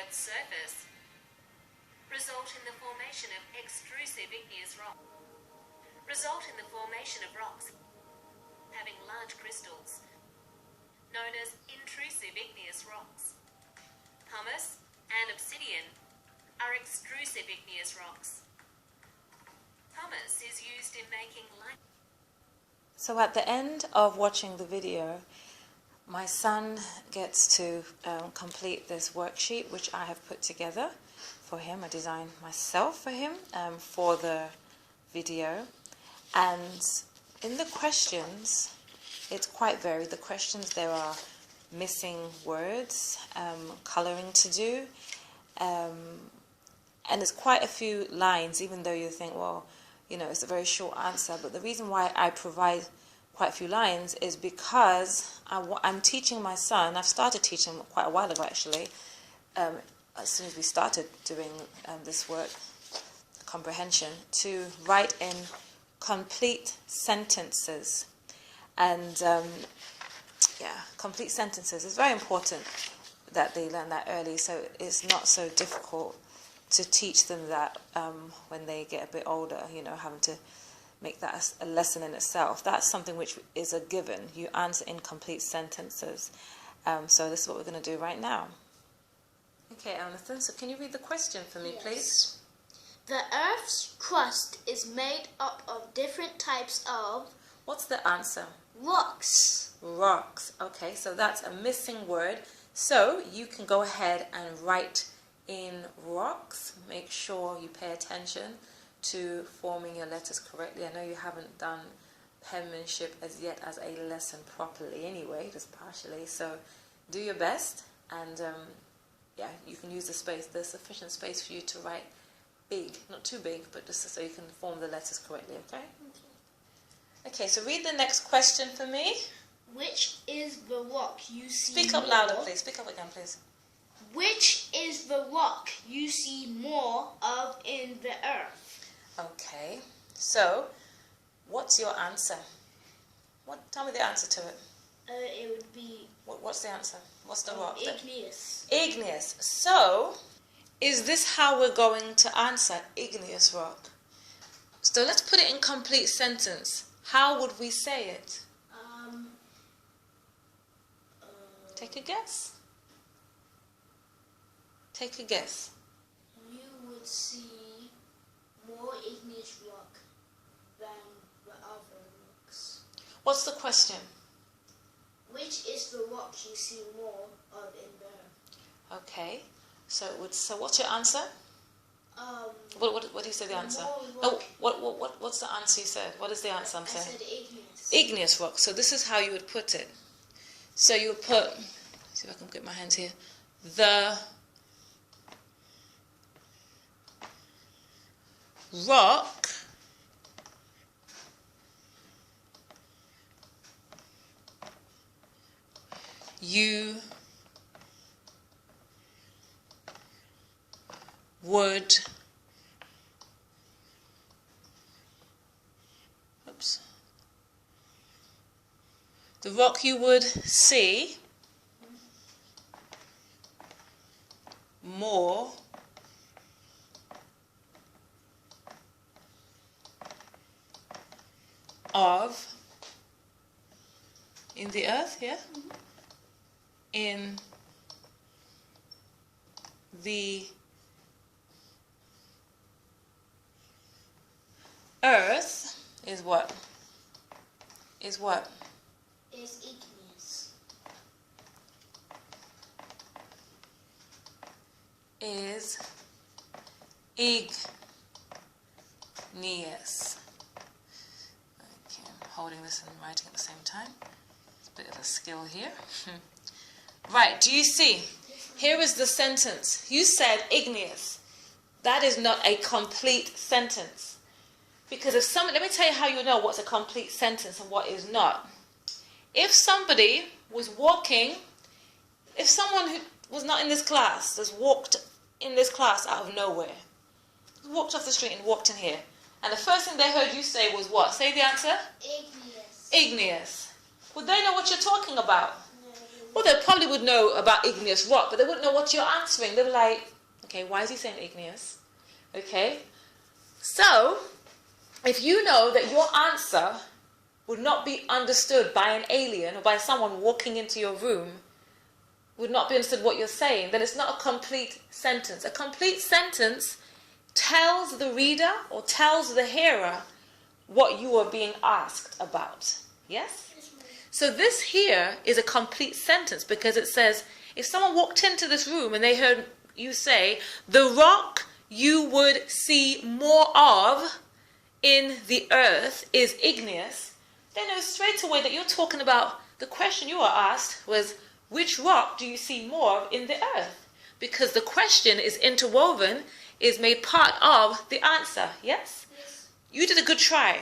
Earth's surface result in the formation of extrusive igneous rock. Result in the formation of rocks having large crystals, known as intrusive igneous rocks. Pumice and obsidian are extrusive igneous rocks. Pumice is used in making light. So at the end of watching the video, my son gets to complete this worksheet which I have put together for him. I designed myself for him for the video. And in the questions, it's quite varied. The questions, there are missing words, colouring to do, and there's quite a few lines, even though you think, well, you know, it's a very short answer. But the reason why I provide quite a few lines is because I'm teaching my son. I've started teaching him quite a while ago, actually, as soon as we started doing this work, comprehension, to write in complete sentences. And complete sentences is very important that they learn that early, so it's not so difficult to teach them that when they get a bit older, you know, having to make that a lesson in itself. That's something which is a given. You answer in complete sentences. So this is what we're going to do right now. Okay, Jonathan, so can you read the question for me, please? The Earth's crust is made up of different types of... What's the answer? Rocks. Rocks. Okay, so that's a missing word. So you can go ahead and write in rocks. Make sure you pay attention to forming your letters correctly. I know you haven't done penmanship as yet as a lesson properly anyway, just partially. So do your best, and you can use the space. There's sufficient space for you to write big, not too big, but just so you can form the letters correctly, okay? Okay, so read the next question for me. Which is the rock you see Speak up louder, please. Speak up again, please. Which is the rock you see more of in the earth? Okay, so what's your answer? Tell me the answer to it. It would be... What's the answer? What's the rock? Igneous. Igneous. So, is this how we're going to answer igneous rock? So let's put it in complete sentence. How would we say it? Take a guess. Take a guess. You would see more igneous rock than the other rocks. What's the question? Which is the rock you see more of in the earth? Okay. So what's your answer? What do you say the answer? Oh, what's the answer you said? What is the answer I'm saying? I said igneous. Igneous rock. So this is how you would put it. So you would put, see if I can get my hands here, the rock you would the rock you would see more of in the earth, yeah? Mm-hmm. In the earth is what? Is what? Is igneous. Is igneous. Okay, I'm holding this and writing at the same time. It's a bit of a skill here. Right, do you see? Here is the sentence. You said igneous. That is not a complete sentence. Because if somebody, let me tell you how you know what's a complete sentence and what is not. If somebody was walking, if someone who was not in this class just walked in this class out of nowhere, walked off the street and walked in here, and the first thing they heard you say was what? Say the answer? Igneous. Igneous. Would they know what you're talking about? No. Well, they probably would know about igneous rock, but they wouldn't know what you're answering. They'd be like, okay, why is he saying igneous? Okay? So, if you know that your answer would not be understood by an alien or by someone walking into your room, would not be understood what you're saying, then it's not a complete sentence. A complete sentence tells the reader or tells the hearer what you are being asked about. Yes? So this here is a complete sentence because it says, if someone walked into this room and they heard you say, the rock you would see more of in the earth is igneous, they know straight away that you're talking about, the question you were asked was, which rock do you see more of in the earth? Because the question is interwoven, is made part of the answer. Yes? Yes. You did a good try.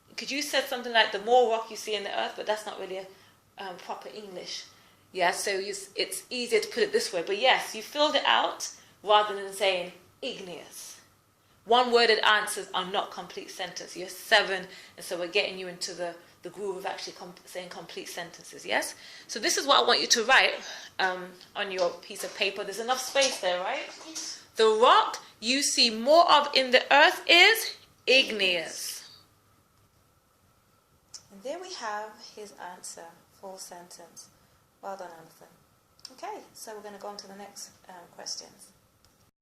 Because you said something like the more rock you see in the earth, but that's not really proper English. Yeah, so it's easier to put it this way. But yes, you filled it out rather than saying igneous. One-worded answers are not complete sentences. You're 7, and so we're getting you into the groove of actually saying complete sentences, yes? So this is what I want you to write on your piece of paper. There's enough space there, right? Yes. The rock you see more of in the earth is igneous. And there we have his answer, full sentence. Well done, Anthony. Okay, so we're going to go on to the next questions.